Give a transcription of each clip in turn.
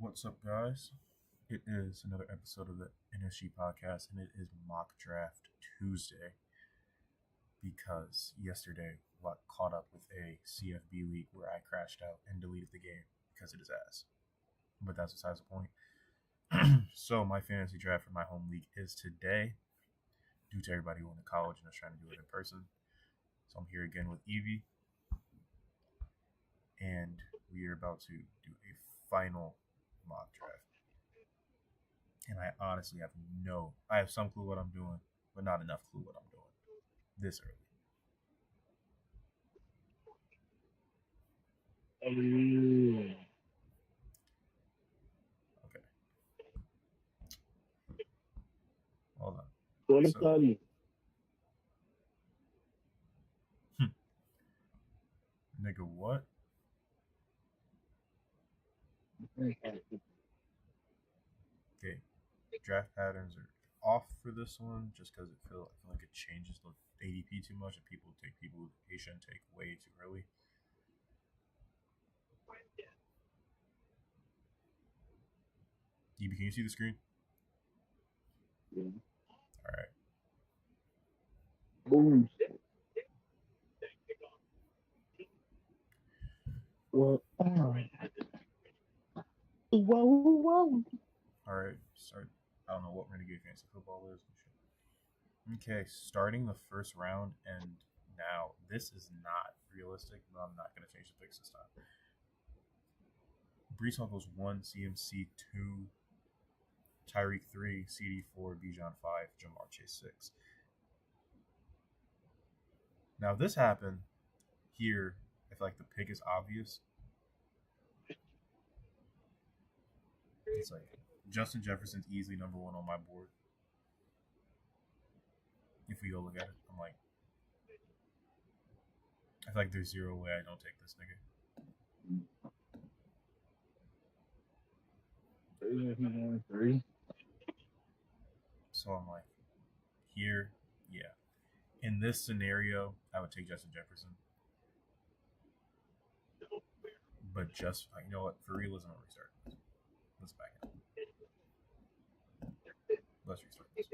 What's up, guys? It is another episode of the NSG podcast, and it is Mock Draft Tuesday because yesterday got caught up with a CFB league where I crashed out and deleted the game because it is ass. But that's besides the point. So my fantasy draft for my home league is today, due to everybody going to college and is trying to do it in person. So I'm here again with Evie, and we are about to do a final mock draft. And I honestly I have some clue what I'm doing, but not enough clue what I'm doing this early. Okay. Hold on. Nigga, what? Okay. Draft patterns are off for this one just because I feel like it changes the ADP too much and people take people who they shouldn't take way too early. DB, can you see the screen? Yeah. All right. Boom. Well, all right. Whoa. All right. Start. I don't know what Renegade Fantasy Football is. Okay, starting the first round, and now this is not realistic, but I'm not going to change the picks this time. Brees Hall goes 1, CMC 2, Tyreek 3, CD 4, Bijan 5, Jamar Chase 6. Now, if this happened here, I feel like the pick is obvious. It's like Justin Jefferson's easily number one on my board. If we go look at it, I'm like, I feel like there's zero way I don't take this nigga. So I'm like, here, yeah. In this scenario, I would take Justin Jefferson. But just, you know what, for realism, I'll restart. Let's back it. Let's restart this.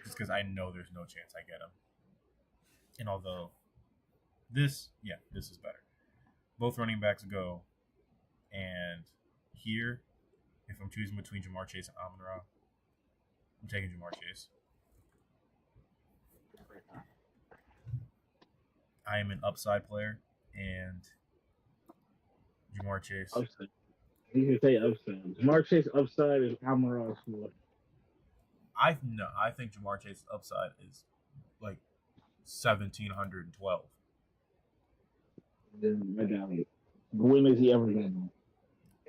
Just because I know there's no chance I get him. And although this is better. Both running backs go. And here, if I'm choosing between Jamar Chase and Amon-Ra, I'm taking Jamar Chase. I am an upside player, and Jamar Chase. Upside. You can say upside. Jamar Chase upside is Amon-Ra's floor. I think Jamar Chase's upside is like 1,712. When has he ever done that?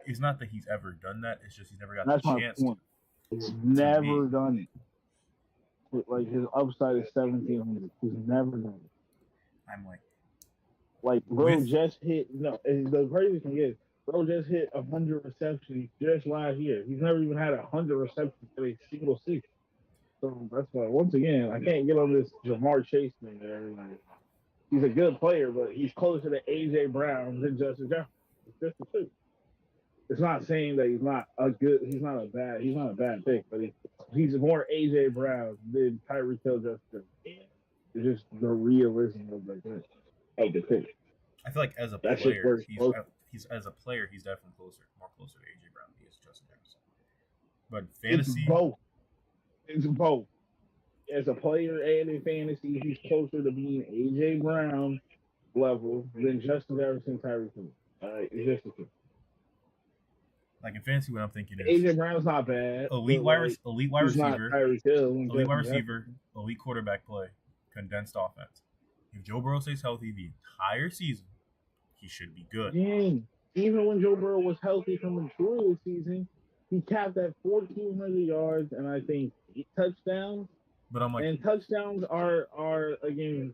It's not that he's ever done that. It's just he's never got That's the chance to. He's never done it. Like his upside is 1,700. He's never done it. I'm like bro just hit. No, the crazy thing is, bro just hit 100 receptions just last year. He's never even had 100 receptions for a single season. So that's why, once again, I can't get on this Jamar Chase thing there. Like, he's a good player, but he's closer to AJ Brown than Justin Jefferson. It's just the truth. It's not saying that he's not a bad pick, but he's more AJ Brown than Tyreek Hill Justin. It's just the realism of the pick. I feel like as a player, he's definitely more closer to AJ Brown than he is Justin Jefferson. But fantasy, it's both. As a player and in fantasy, he's closer to being AJ Brown level than Justin Jefferson, Tyreek Hill. It's just the truth. Like in fantasy, what I'm thinking is AJ Brown's not bad. Elite wide receiver, elite quarterback play, condensed offense. If Joe Burrow stays healthy the entire season, he should be good. Dang. Even when Joe Burrow was healthy from the majority of the season, he capped at 1,400 yards and I think 8 touchdowns. But I'm like, and touchdowns are again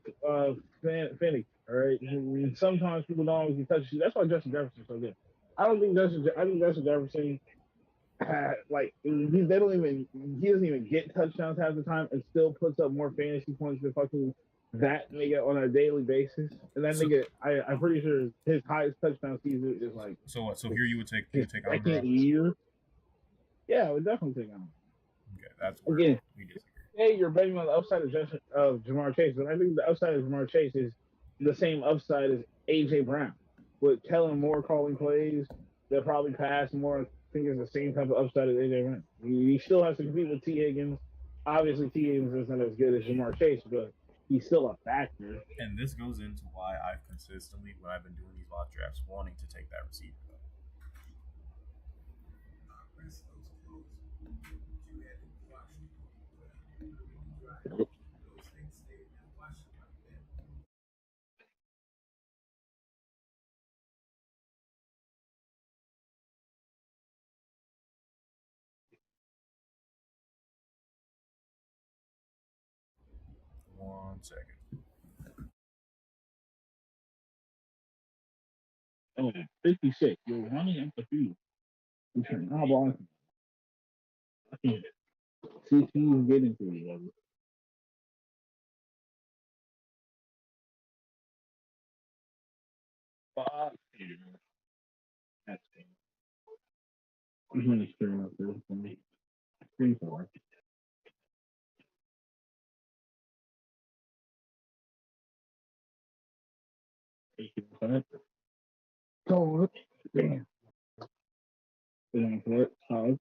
finicky, all right? And sometimes people don't always get touchdowns. That's why Justin Jefferson's so good. I think Justin Jefferson he doesn't even get touchdowns half the time and still puts up more fantasy points than fucking that nigga on a daily basis. And that So, nigga, I'm pretty sure his highest touchdown season is like so what? So here you would his take second Amon-Ra. year. Yeah, I would definitely take on. Okay, that's where Again, we disagree. hey, you're betting on the upside of Jamar Chase, but I think the upside of Jamar Chase is the same upside as AJ Brown, with Kellen Moore calling plays. They'll probably pass more. I think it's the same type of upside as AJ Brown. He still has to compete with T. Higgins. Obviously, T. Higgins isn't as good as Jamar Chase, but he's still a factor. And this goes into why I've consistently, when I've been doing these mock drafts, wanting to take that receiver. One second. Oh, 56. You're running up the field. You turn all balls. See if he's getting to you. Fuck you. That's it. He's going to screen up there for me. Screen for. Go. Damn. Damn for it. Solid.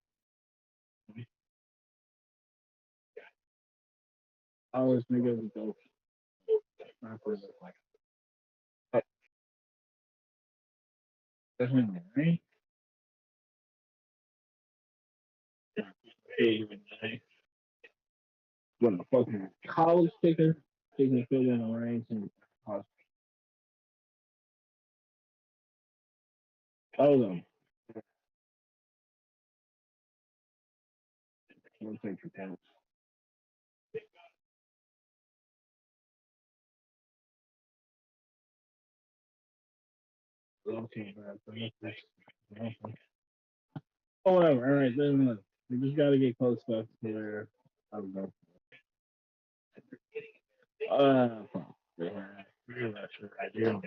Always nigga with those. Not for the like. That's when you're right. Hey, what the fucking college kicker taking the field in the range and hold on. We'll take your counts. Okay, oh, whatever. All right, then we just gotta get close enough to where I don't know. Yeah, you're not sure. I do.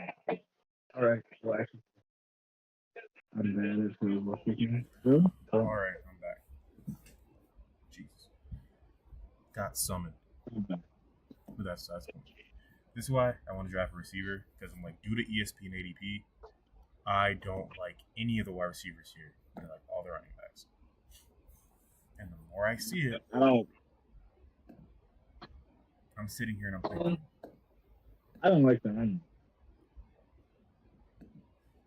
All right, relax. I'm bad at what we can do. All right, I'm back. Jesus, got summoned. But that's cool. This is why I want to draft a receiver, because I'm like, due to ESPN ADP, I don't like any of the wide receivers here. They're like all the running backs. And the more I see it, I'm sitting here and I'm thinking, I don't like them.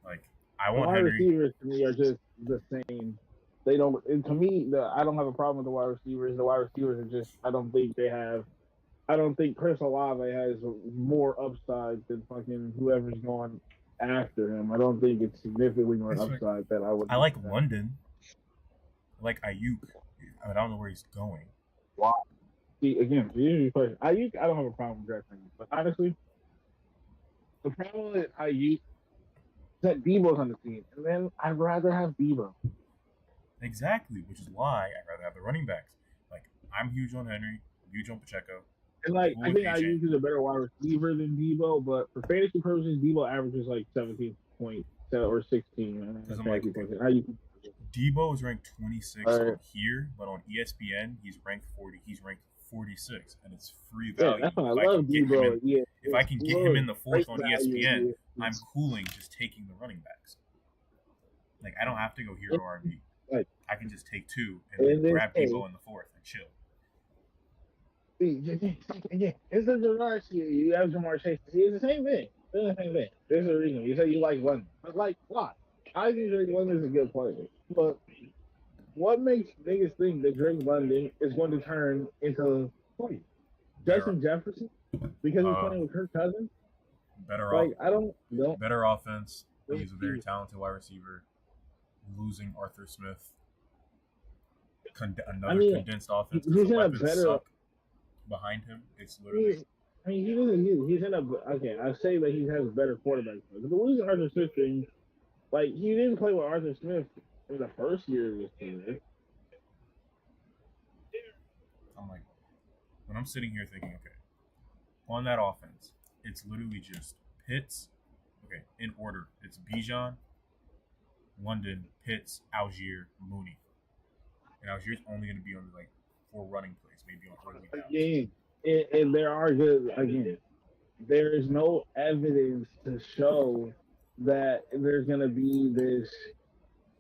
like, I want wide Henry. Receivers to me are just the same. They don't. To me, I don't have a problem with the wide receivers. The wide receivers are just. I don't think they have. I don't think Chris Olave has more upside than fucking whoever's going after him. I don't think it's significantly more upside that I would. I like London. I like Ayuk. I don't know where he's going. Wow. See, again, Ayuk, I don't have a problem with drafting him, but honestly, the problem with Ayuk is that Debo's on the team, and then I'd rather have Debo. Exactly, which is why I'd rather have the running backs. Like, I'm huge on Henry, huge on Pacheco. And like, I think Ayuk is a better wide receiver than Debo, but for fantasy purposes, Debo averages like 17 points or 16. Like, Debo is ranked 26 on here, but on ESPN he's ranked 40. He's ranked 46, and it's free value. Yeah, that's why I love Debo. If I can get him in the fourth on ESPN, I'm cooling just taking the running backs. Like, I don't have to go hero RB. Right. I can just take two and then grab Debo in the fourth and chill. Yeah, it's a Jamar Chase. You have Jamar Chase. It's the same thing. It's the same thing. There's a reason. You say you like London. But like, why? I think Drake London is a good player. But what makes niggas think that Drake London is going to turn into play? Justin Jefferson? Because he's playing with Kirk Cousins? Better offense. He's a very talented wide receiver. Losing Arthur Smith. Condensed offense. He's in a better behind him. It's literally. He doesn't. He's in a. Okay, I say that he has better quarterbacks. But the losing Arthur Smith thing, like, he didn't play with Arthur Smith in the first year of his career. I'm like, when I'm sitting here thinking, okay, on that offense, it's literally just Pitts. Okay, in order, it's Bijan, London, Pitts, Algier, Mooney, and Algier's only going to be on like 4 running plays, maybe on early downs. Again, and there are good again. There is no evidence to show that there's going to be this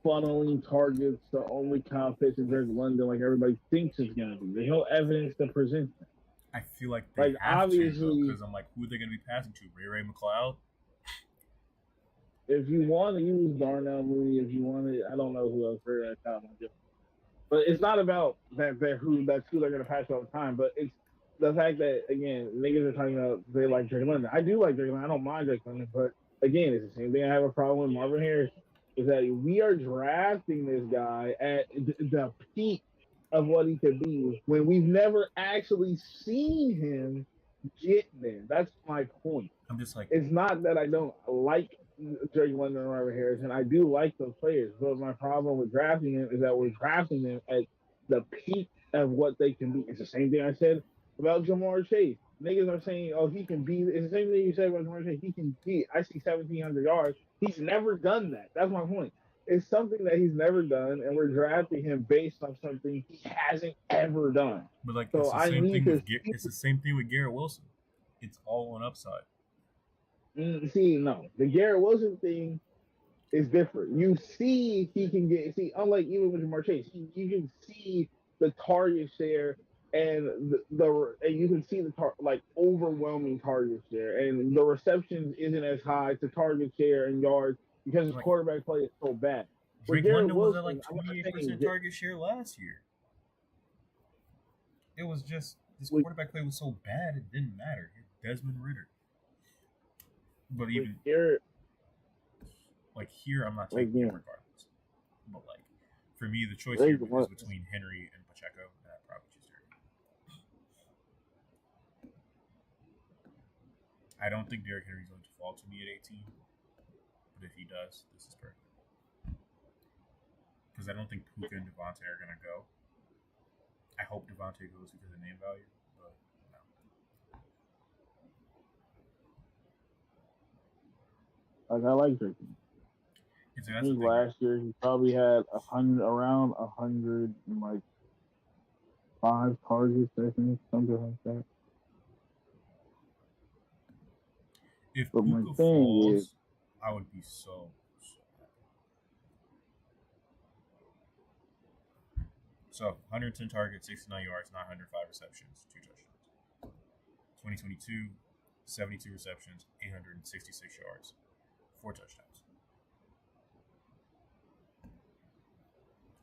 funneling targets to only Kyle Pitts and Drake London like everybody thinks it's going to be. There's no evidence to present that. I feel like they Like, have to, though, obviously, because I'm like, who are they going to be passing to? Ray McLeod? if you want to use Darnell Mooney, if you want to, I don't know who else Ray Ray but it's not about that they're who that's who they're gonna pass all the time. But it's the fact that again, niggas are talking about they like Drake London. I do like Drake London. I don't mind Drake London, but again, it's the same thing I have a problem with Marvin Harris. Is that we are drafting this guy at the peak of what he could be when we've never actually seen him get there. That's my point. I'm just like, It's not that I don't like Drake London and Robert Harrison. I do like those players, but my problem with drafting them is that we're drafting them at the peak of what they can be. It's the same thing I said about Jamar Chase. Niggas are saying, "Oh, he can be." It's the same thing you said about Jamar Chase. He can be. I see 1,700 yards. He's never done that. That's my point. It's something that he's never done, and we're drafting him based on something he hasn't ever done. but like, So it's the I same need thing to with it's the same thing with Garrett Wilson. It's all on upside. see. No, the Garrett Wilson thing is different. You see, he can get unlike even with Jamar Chase, you can see the target share and and you can see the like overwhelming target share, and the receptions isn't as high to target share and yards because his Like, quarterback play is so bad. With Drake Garrett London was at Wilson, like I'm not 28% saying target share last year. It was just this with, quarterback play was so bad it didn't matter. Desmond Ritter. But with even Garrett, like here, I'm not like taking him yeah, regardless. But like for me, the choice Drake here is London, between Henry and Pacheco, and I probably choose Derrick. I don't think Derrick Henry's going to fall to me at 18, but if he does, this is perfect. Because I don't think Puka and Devontae are going to go. I hope Devontae goes because of name value, but no. like I like Drake. It's, I that's the think thing, right? last year he probably had around 100 like 5 targets, I think, something like that. If But my Puka thing is, falls, I would be so happy. So 110 targets, 69 yards, 905 receptions, 2 touchdowns. 2022, 72 receptions, 866 yards, 4 touchdowns.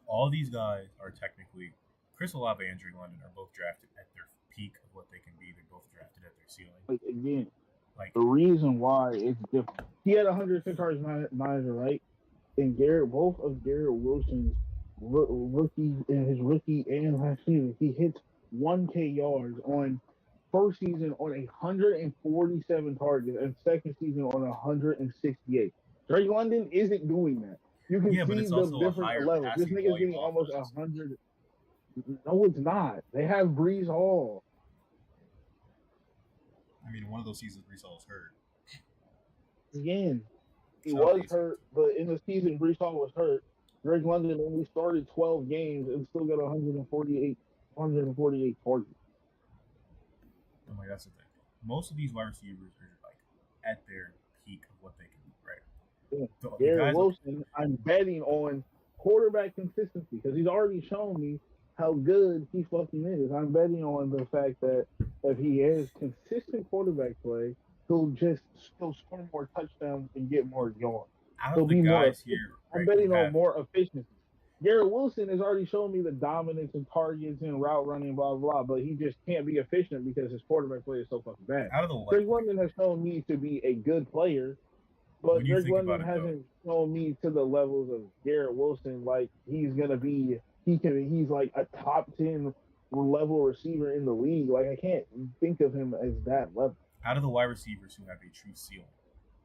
All these guys are technically Chris Olave and Drake London are both drafted at their peak of what they can be. They're both drafted at their ceiling. like again, Like the reason why it's different. He had 106 targets, right? And both of Garrett Wilson's rookie and last season, he hits 1K yards on first season on 147 targets and second season on 168. Drake London isn't doing that. You can yeah, but see it's the also a different higher levels. This passing nigga's volume getting almost offense. 100. No, it's not. They have Brees Hall. I mean, one of those seasons Brees Hall was hurt. Again, he Shout out was to hurt, but in the season, Brees Hall was hurt. Drake London only started 12 games and still got 148 targets. I'm like, that's the thing. Most of these wide receivers are like at their peak of what they can be, right? Yeah. The Garrett guys, Wilson, I'm betting on quarterback consistency because he's already shown me how good he fucking is. I'm betting on the fact that if he has consistent quarterback play, he'll score more touchdowns and get more yards. out He'll of the be more guys efficient. here, I'm right, who betting on have more efficiency. Garrett Wilson has already shown me the dominance in targets and route running, blah, blah, but he just can't be efficient because his quarterback play is so fucking bad. out of the like, Drake London has shown me to be a good player, when but you Drake think London about it though, hasn't shown me to the levels of Garrett Wilson. Like he's like a top 10 level receiver in the league. Like I can't think of him as that level. out of the wide receivers who have a true ceiling,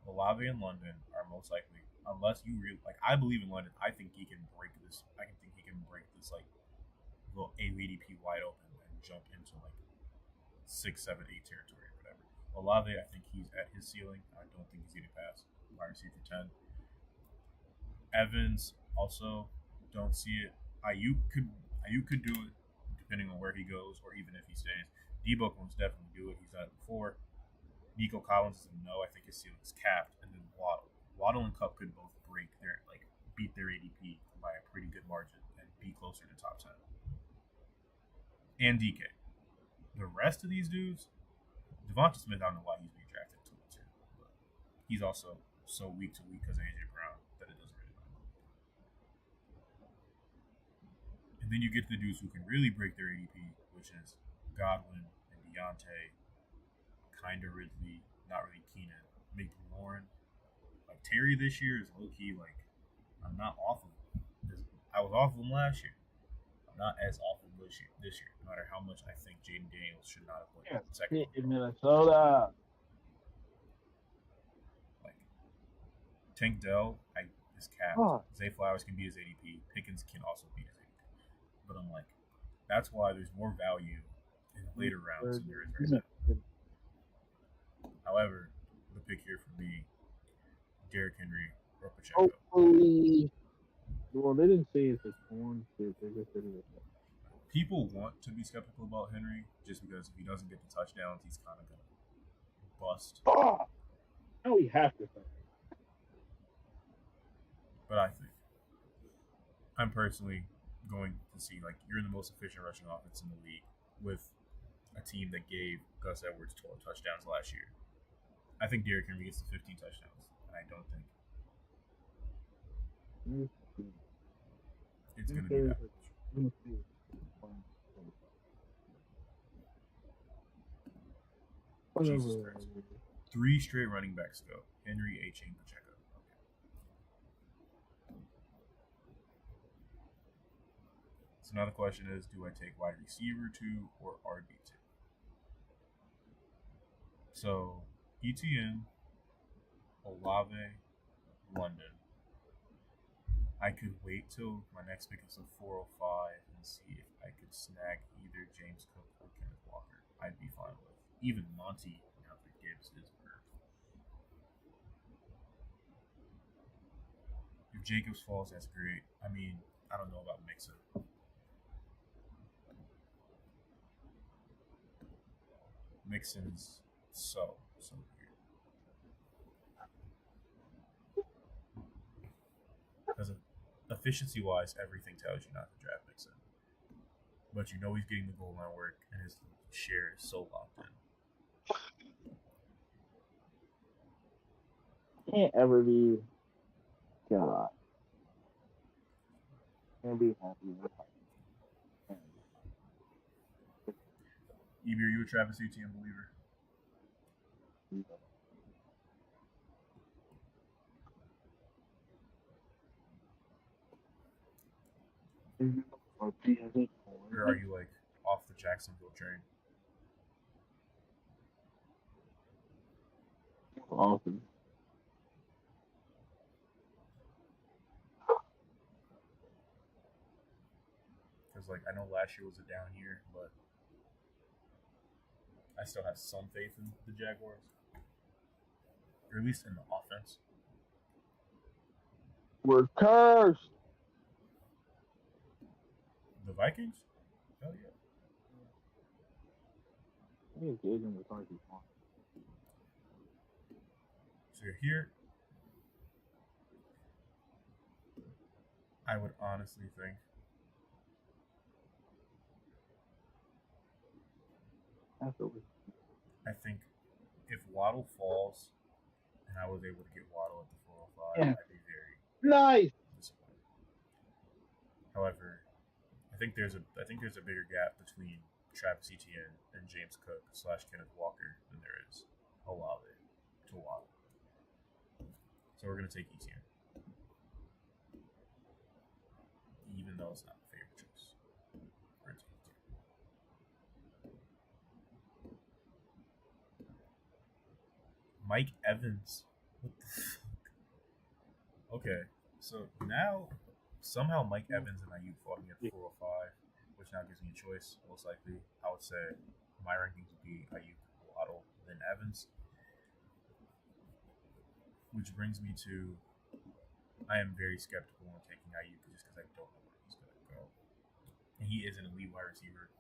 Olave and London are most likely, unless you really like. I believe in London. I think he can break this. I can think he can break this like little ADP wide open and jump into like 6, 7, 8 territory or whatever. Olave, I think he's at his ceiling. I don't think he's getting past wide receiver 10. Evans also don't see it. Ayuk could do it depending on where he goes or even if he stays. Debo can definitely do it. He's done it before. Nico Collins is a no. I think his ceiling is capped. And then Waddle. Waddle and Cup could both beat their ADP by a pretty good margin and be closer to top 10. And DK. The rest of these dudes, Devonta Smith, I don't know why he's being drafted to it too. But he's also so week to week because of AJ Brown that it doesn't really matter. And then you get to the dudes who can really break their ADP, which is Godwin and Deontay, kind of Ridley, not really Keenan, McLaurin. Like Terry this year is low key like I'm not off of him. I was off of him last year. I'm not as off of him this year, no matter how much I think Jaden Daniels should not have played second. In Minnesota. Like Tank Dell, is capped. Zay Flowers can be his ADP. Pickens can also be his ADP. But I'm like, that's why there's more value in the later rounds than there is right now. However, the pick here for me, Derrick Henry or Pacheco. Hopefully, well, they didn't say it's a torn fit. They just said it. People want to be skeptical about Henry just because if he doesn't get the touchdowns, he's kind of gonna bust. Now we have to. But I think I'm personally going to see like you're in the most efficient rushing offense in the league with a team that gave Gus Edwards 12 touchdowns last year. I think Derrick Henry gets to 15 touchdowns, and I don't think it's going to be that much. Jesus Christ. 3 straight running backs go. Henry, A-Chain, Pacheco. Okay. So now the question is, do I take wide receiver 2 or RB 2? So ETN, Olave, London. I could wait till my next pick is a 405 and see if I could snag either James Cook or Kenneth Walker. I'd be fine with. Even Monty now that Gibbs is hurt. If Jacobs falls, that's great. I mean, I don't know about Mixon. Mixon's so weird. Because efficiency-wise, everything tells you not to draft Mixon. But you know he's getting the goal line work, and his share is so locked in. Can't ever be God. Can't be happy with Evie, are you a Travis Etienne believer? Or are you like off the Jacksonville train? Awesome. Because like I know last year was a down year, but I still have some faith in the Jaguars, or at least in the offense. We're cursed. The Vikings? Hell yeah. So you're here. I would honestly think I think if Waddle falls and I was able to get Waddle at the 405, I'd be very disappointed. However, I think there's a bigger gap between Travis Etienne and James Cook / Kenneth Walker than there is Olave to Waddle. So we're gonna take Etienne, even though it's not my favorite choice. We're gonna take Etienne. Mike Evans. What the fuck? Okay, so now somehow Mike Evans and Ayuk fought me at 405, which now gives me a choice. Most likely, I would say my rankings would be Ayuk, Waddle, than Evans. Which brings me to, I am very skeptical on taking Ayuk just because I don't know where he's going to go. And he is an elite wide receiver,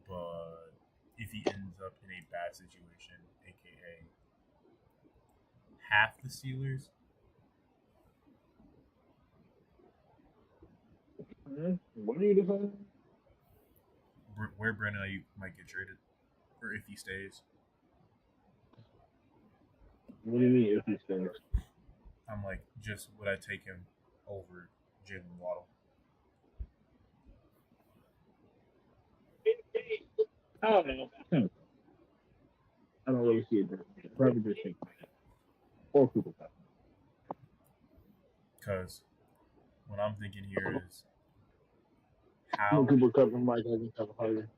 but if he ends up in a bad situation, aka half the Steelers. What are you deciding? Where Brandon Ayuk might get traded, or if he stays. What do you mean if he stays? I'm like, just would I take him over Jalen Waddle? I don't know. I don't really see it. Probably just think or Cooper Cup. Because what I'm thinking here is how Cooper Cup and Mike Evans have a higher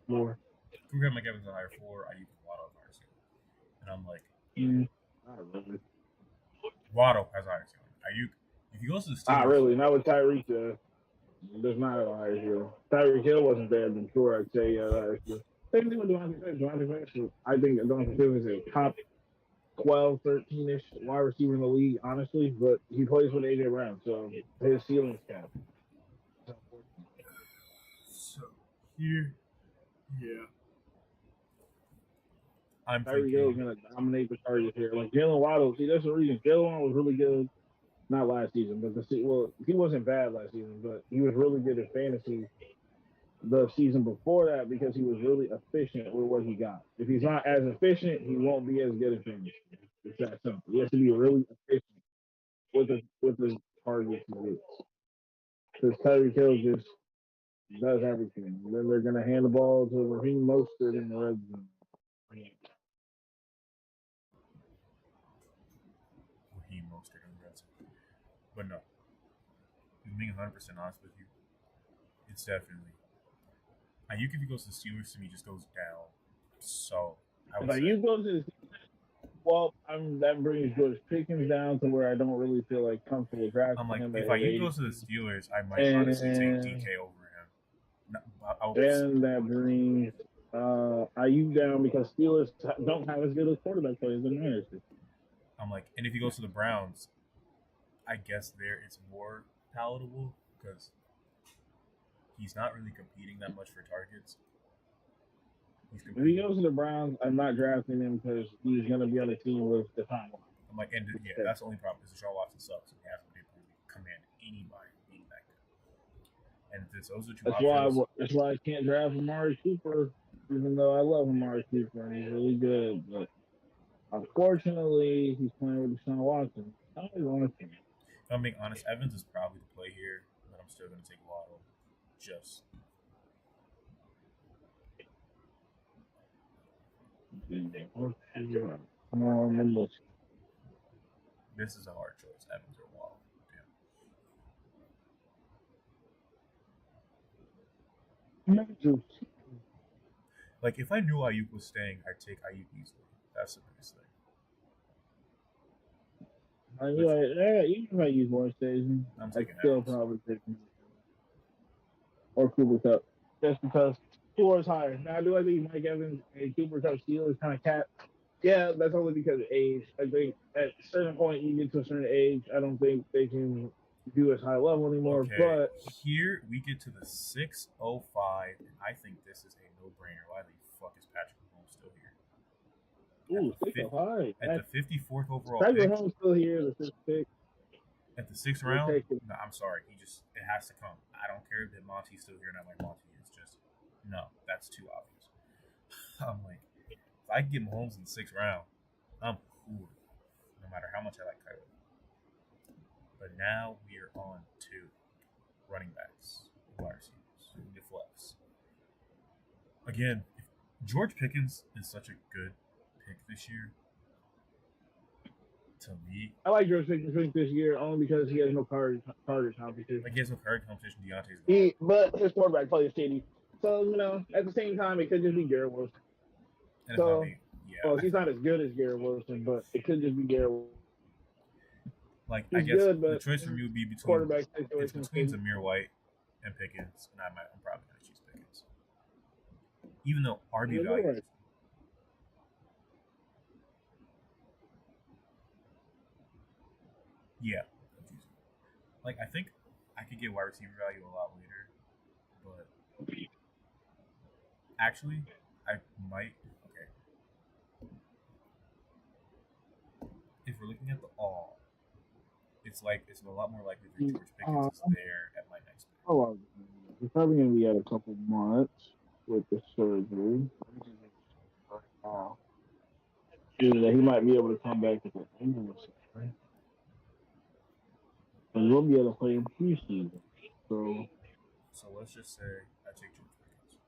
more. Cooper Cup, Mike Evans a higher floor, Ayuk and Waddle has a higher ceiling. And I'm like, Not really. Waddle has a higher ceiling. Ayuk, if he goes to the Steelers, Not really. Not with Tyreek. There's not a higher ceiling. Tyreek Hill wasn't there before. I'd say last year. Same thing with Devontae Smith. I think Devontae Smith is a top 12, 13-ish wide receiver in the league, honestly, but he plays with A.J. Brown, so his ceiling's capped. So here, yeah. I'm Tyreek Hill is going to dominate the target here. Like Jalen Waddle, see, that's the reason. Jalen Waddle was really good, not last season, but he wasn't bad last season, but he was really good at fantasy the season before that because he was really efficient with what he got. If he's not as efficient, he won't be as good at fantasy. It's that simple. He has to be really efficient with the targets he gets. Because Tyreek Hill just does everything. And then they're going to hand the ball to Raheem Mostert in the red zone. Raheem Mostert in the red zone. But no, being 100% honest with you, it's definitely Ayuk if he goes to the Steelers to me just goes down. So I would if Ayuk goes to the that brings George Pickens down to where I don't really feel like comfortable drafting I'm like, him. if Ayuk goes to the Steelers, I might honestly take DK over him. Then that brings Ayuk down because Steelers don't have as good a quarterback play as the Niners do. I'm like, and if he goes to the Browns, I guess there it's more palatable because he's not really competing that much for targets. If he goes to the Browns, I'm not drafting him because he's going to be on the team with Deshaun Watson. I'm like, and yeah, that's the only problem is Deshaun Watson sucks and he hasn't been able to command anybody being that good. And if those are two options, that's why I can't draft Amari Cooper, even though I love Amari Cooper and he's really good. But unfortunately, he's playing with Deshaun Watson. I don't want to. If I'm being honest, Evans is probably the play here, but I'm still going to take Waddle. Just. This is a hard choice, Evans or Waddle. Damn. Like, if I knew Ayuk was staying, I'd take Ayuk easily. That's the biggest thing. You might use more stations. I'm taking still probably taking or Cooper Cup. Just because floor is higher. Now, do I think Mike Evans and Cooper Cup steal is kind of capped? Yeah, that's only because of age. I think at a certain point you get to a certain age, I don't think they can do as high level anymore. Okay, but here we get to the 6:05, and I think this is a no-brainer. Why the fuck is Patrick Mahomes still here? Ooh, 6:05. At the 54th overall Patrick Mahomes still here, the 6th pick. At the 6th round? No, I'm sorry. It has to come. I don't care that Monty's still here and I like Monty. It's just, no, that's too obvious. I'm like, if I can get Mahomes in the 6th round, I'm cool. No matter how much I like Kyler. But now we are on to running backs, wide receivers, the flex. Again, George Pickens is such a good pick this year. To me, I like George Pickens this year only because he has no target competition. Like he has no target competition. Deontay's but his quarterback play is shady. So at the same time, it could just be Garrett Wilson. So, he's not as good as Garrett Wilson, but it could just be Garrett Wilson. Like, I guess the choice for me would be between Zamir White and Pickens, and I'm probably going to choose Pickens. Even though RB value, Yeah. Like, I think I could get wide receiver value a lot later, but actually, I might. Okay. If we're looking at the all, it's like it's a lot more likely that George Pickens is there at my next pick. Oh, he's probably gonna be at a couple months with the surgery. Wow. He might be able to come back with an injury. And we'll be able to play in preseason. So let's just say I take George Pickens.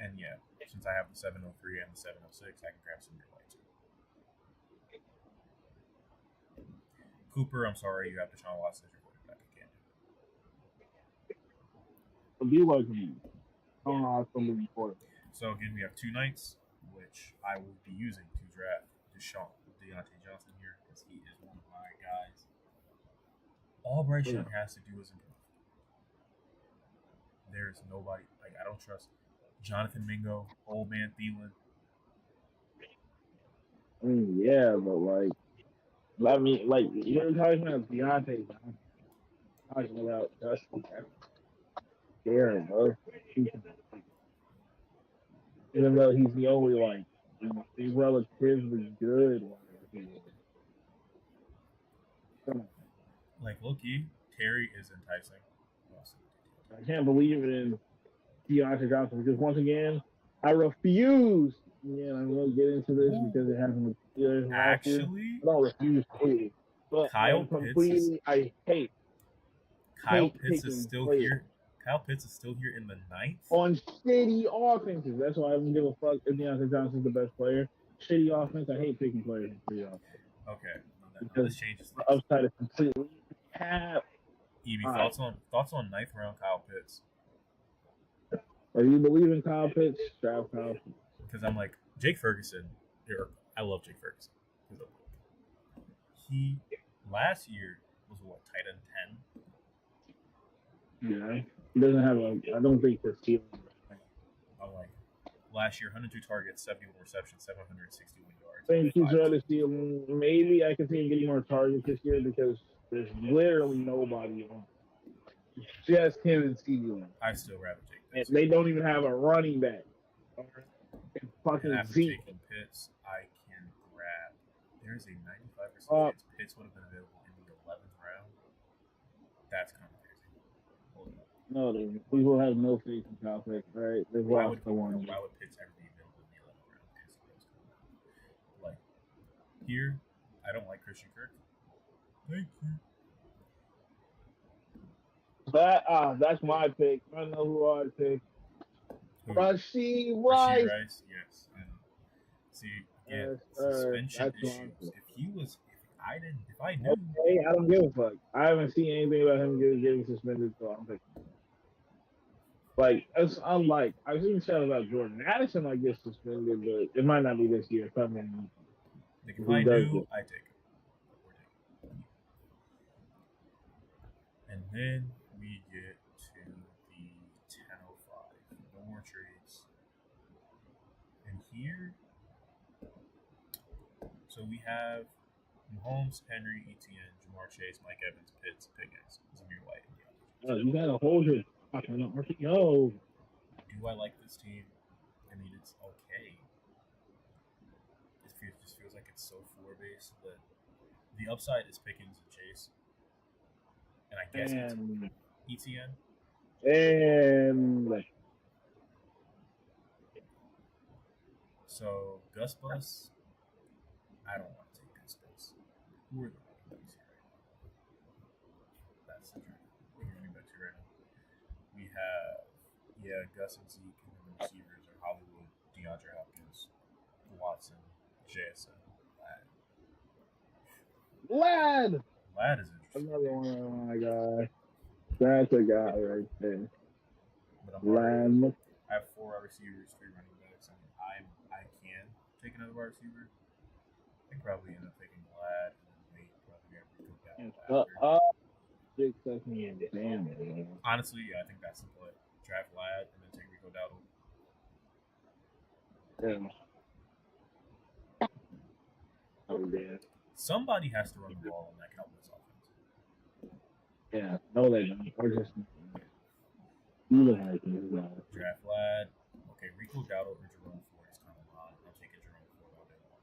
And yeah, since I have the 703 and the 706, I can grab some your white too. Cooper, I'm sorry, you have Deshaun Watson as your quarterback again. It'll be like me. I don't know how somebody before. So again, we have two nights, which I will be using to draft Deontay Johnson here because he is one of my guys. All Bryce Young has to do is improve. There is nobody like I don't trust Jonathan Mingo, old man Thielen. I mean, yeah, but like, I mean, like you're talking about Deontay Johnson, talking about Justin Darren Murphy. Even though he's the only like relatively good one. Like Loki, Terry is enticing. I can't believe it in Deontay Johnson because once again, I refuse. Yeah, I'm going to get into this because it happened with Steelers last year. I don't refuse to, but Kyle completely, I hate. Kyle Pitts is still here. Kyle Pitts is still here in the 9th on shitty offenses. That's why I don't give a fuck if Deontay Johnson's the best player. Shitty offense, I hate picking players in shitty offense. Okay, no, this changes things. The upside is completely capped. Evie, thoughts on 9th round Kyle Pitts? Are you believing Kyle Pitts? Draft Kyle Pitts. Because I'm like Jake Ferguson. I love Jake Ferguson. He last year was what, tight end 10? Yeah, he doesn't have I don't think the ceiling. I'm like last year, 102 targets, 71 receptions, 761 yards. I think he's on the ceiling. Maybe I can see him getting more targets this year because there's literally nobody on. It's just him and CeeDee. I still rather take Pitts. And they don't even have a running back. It's fucking after Zeke. Taking Pitts, I can grab. There's a 95% chance Pitts would have been available in the 11th round. That's kind of crazy. Hold up. No, we will have no faith in Kyle Pitts, right? Why would Pitts ever be available in the 11th round? Like, here, I don't like Christian Kirk. Thank you. That's my pick. I know who I pick. Rashee Rice. Yes, I know. See, again, suspension issues. If I knew. Okay, I don't give a fuck. I haven't seen anything about him getting suspended, so I'm picking. Like, it's unlike I've seen stuff about Jordan Addison like gets suspended, but it might not be this year. If I knew, I take it. And then we get to the 10:05. No more trades. And here, so we have Mahomes, Henry, Etienne, Jamar Chase, Mike Evans, Pitts, Pickens, Zamir White, and you gotta hold your fucking RPO. Do I like this team? I mean, it's okay. It just feels like it's so floor based that the upside is Pickens and Chase. And I guess Etienne. And so Gus Bus, I don't want to take Gus Bus. Who are the running backs here right now? That's the truth. Who are the running backs here right now? We have Gus and Zeke, and then the receivers are Hollywood, DeAndre Hopkins, Watson, JSN, Ladd is interesting. Another one of my guys. That's a guy right there. But I have 4 wide receivers, 3 running backs. I mean, I can take another wide receiver. I think probably end up taking Ladd and then wait probably Rico Dowdle after. Honestly, yeah, I think that's the play. Draft Ladd and then take Rico Dowdle. Yeah. Oh, yeah. Somebody has to run the ball on that Cowboys offense. Yeah, no, they don't. Or just utilize it. Draft lad. Okay, Rico Dowdle or Jerome Ford is kind of odd. I'm taking Jerome Ford all day long.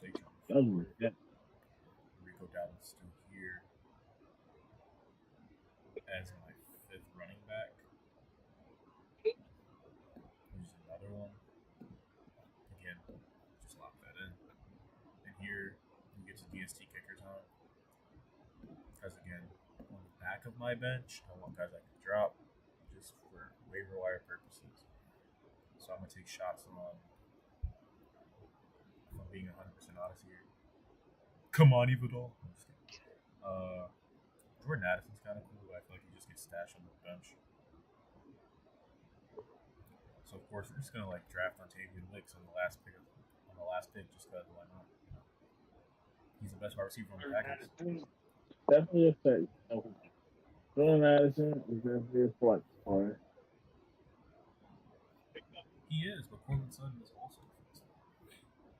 Take Jerome Ford. Yeah. Rico Dowdle's still here as my 5th running back. Here's another one. Again, just lock that in. And here we get to DST kicker time. Because again, on the back of my bench, I want guys I can drop just for waiver wire purposes. So I'm gonna take shots on. If I'm being 100% honest here, come on, Evadol. Jordan Addison's kind of cool. I feel like he just gets stashed on the bench. So of course we're just gonna like draft Ontavian Wicks on the last pick, just because why not? He's the best wide receiver on the Packers. Definitely a flex. Jordan Addison is definitely a flex for it. He is, but Courtland Sutton is also a flex.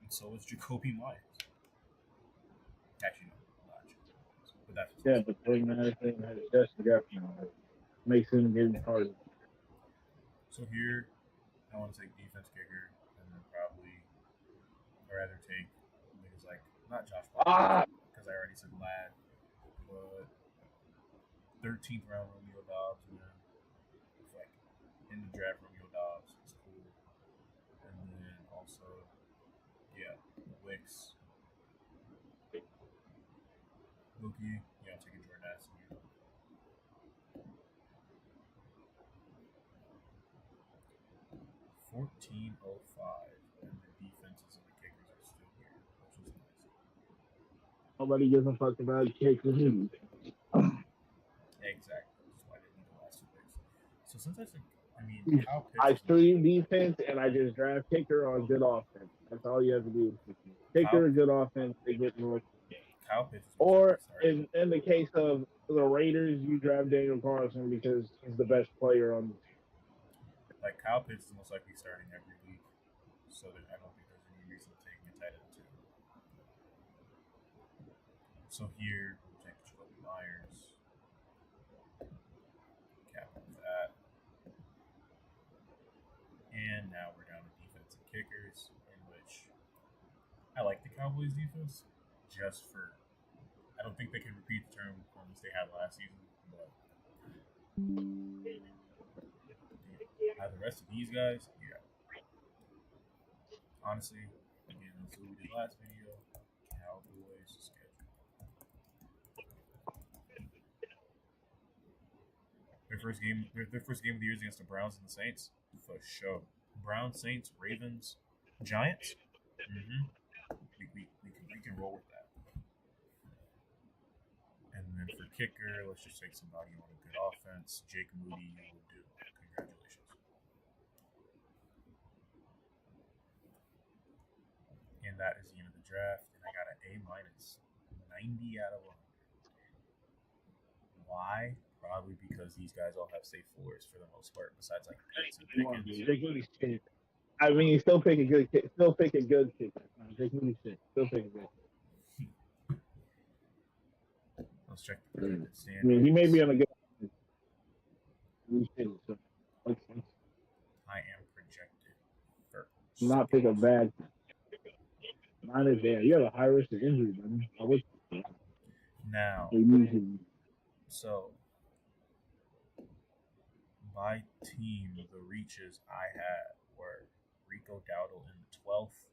And so is Jacoby Myers. Actually, no, not Jacoby. But that's but Jordan Addison has just definitely makes him getting harder. So here, I want to take defense kicker, and then probably, I'd rather take niggas like not Josh Palmer because I already said Lad, but 13th round Romeo Dobbs, man. Like in the draft, Romeo Dobbs is cool, and then also, yeah, Wicks. Mookie, yeah, I'm taking Jordan Addison here. $14.05, and the defenses and the kickers are still here, which is nice. Nobody gives a fuck about kickers. Exactly. That's why they need the last 2 picks. So since Kyle Pitts. I stream defense and I just draft kicker on good offense. That's all you have to do. Kicker, good offense, they get more. Kyle Pitts. Or in the case of the Raiders, you draft Daniel Carlson because he's the best player on the team. Like Kyle Pitts is most likely starting every week, so that I don't think there's any reason to take a tight end too. So here we'll take Jacoby Myers. Cap that. And now we're down to defensive kickers, in which I like the Cowboys defense just for. I don't think they can repeat the term performance they had last season, but the rest of these guys, yeah. Honestly, again, that's what we did last video. Cowboys schedule. Their first game of the year is against the Browns and the Saints. For sure. Browns, Saints, Ravens, Giants. Mm-hmm. We can roll with that. And then for kicker, let's just take somebody on a good offense. Jake Moody, you will do. Congratulations. And that is the end of the draft. And I got an A-, 90 out of 100. Why? Probably because these guys all have safe floors for the most part, besides like Pitts and Pickens. I mean, still pick a good kicker. Still pick a good kicker. Jake Moody shit. Still pick a good. Let's check the standings. I mean, he may be on a good. I am projected for. Not pick a bad. Mine is there. You have a high risk of injury, man. Now, so my team, the reaches I had were Rico Dowdle in the 12th,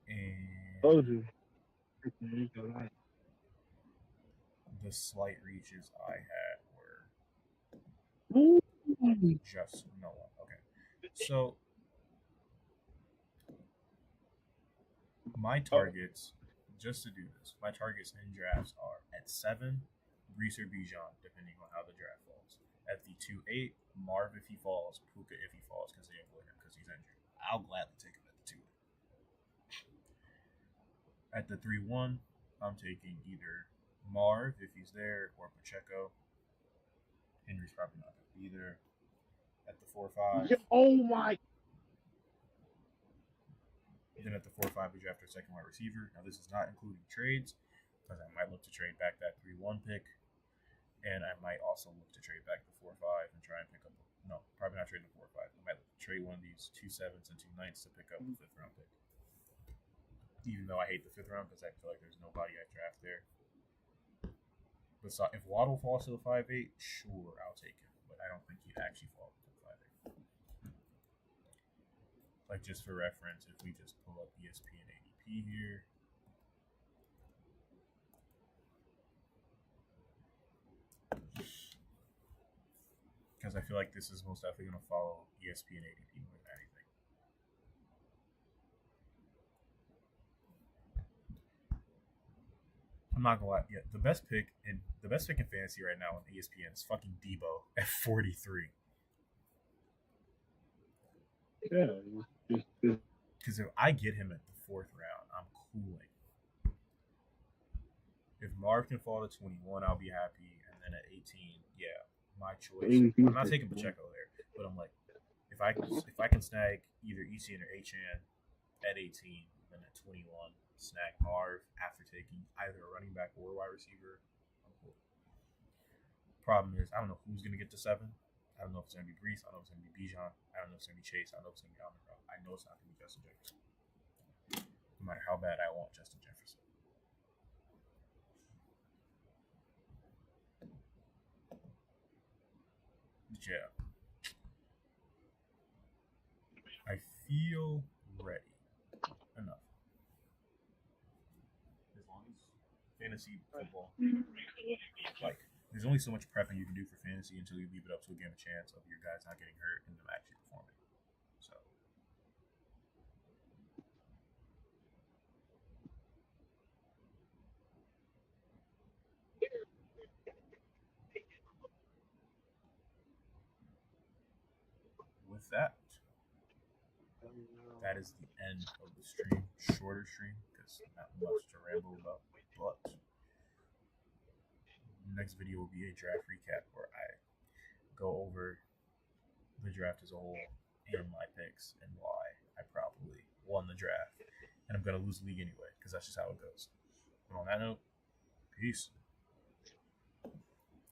and the slight reaches I had were just no one. Okay, so my targets, just to do this, my targets in drafts are at 7, Brees or Bijan, depending on how the draft falls. At the 2-8, Marv if he falls, Puka if he falls because they avoid him because he's injured. I'll gladly take him at the 2-8. At the 3-1, I'm taking either Marv if he's there or Pacheco. Henry's probably not going to be there. At the 4-5, oh my! Then at the 4-5, we draft our second wide receiver. Now, this is not including trades, because I might look to trade back that 3-1 pick, and I might also look to trade back the 4-5 and try and pick up. No, probably not trade the 4-5. I might trade one of these 2 7s and 2 9s to pick up the 5th round pick. Even though I hate the 5th round because I feel like there's nobody I draft there. But so if Waddle falls to the 5-8, sure, I'll take him. But I don't think he'd actually fall to the 5-8. Like, just for reference, if we just pull up ESPN ADP here. Because I feel like this is most definitely going to follow ESPN ADP more than anything. I'm not gonna lie. Yeah, the best pick in fantasy right now on ESPN is fucking Debo at 43. Yeah, because if I get him at the 4th round, I'm cooling. If Marv can fall to 21, I'll be happy. And then at 18, yeah, my choice. I'm not taking Pacheco there, but I'm like, if I can snag either Etienne or Achan at 18, then at 21, snag Marv after taking either a running back or a wide receiver, I'm cool. Problem is, I don't know who's gonna get to 7. I don't know if it's gonna be Brees. I don't know if it's gonna be Bijan. I don't know if it's gonna be Chase. I don't know if it's gonna be Allen. I know it's not gonna be Justin Jefferson. No matter how bad I want Justin Jefferson. Yeah. I feel ready. Enough. As long as fantasy football, like, there's only so much prepping you can do for fantasy until you leave it up to a game of chance of your guys not getting hurt and them actually performing. So. With that, that is the end of the stream. Shorter stream because not much to ramble about. But next video will be a draft recap where I go over the draft as a whole and my picks and why I probably won the draft. And I'm going to lose the league anyway because that's just how it goes. But on that note, peace.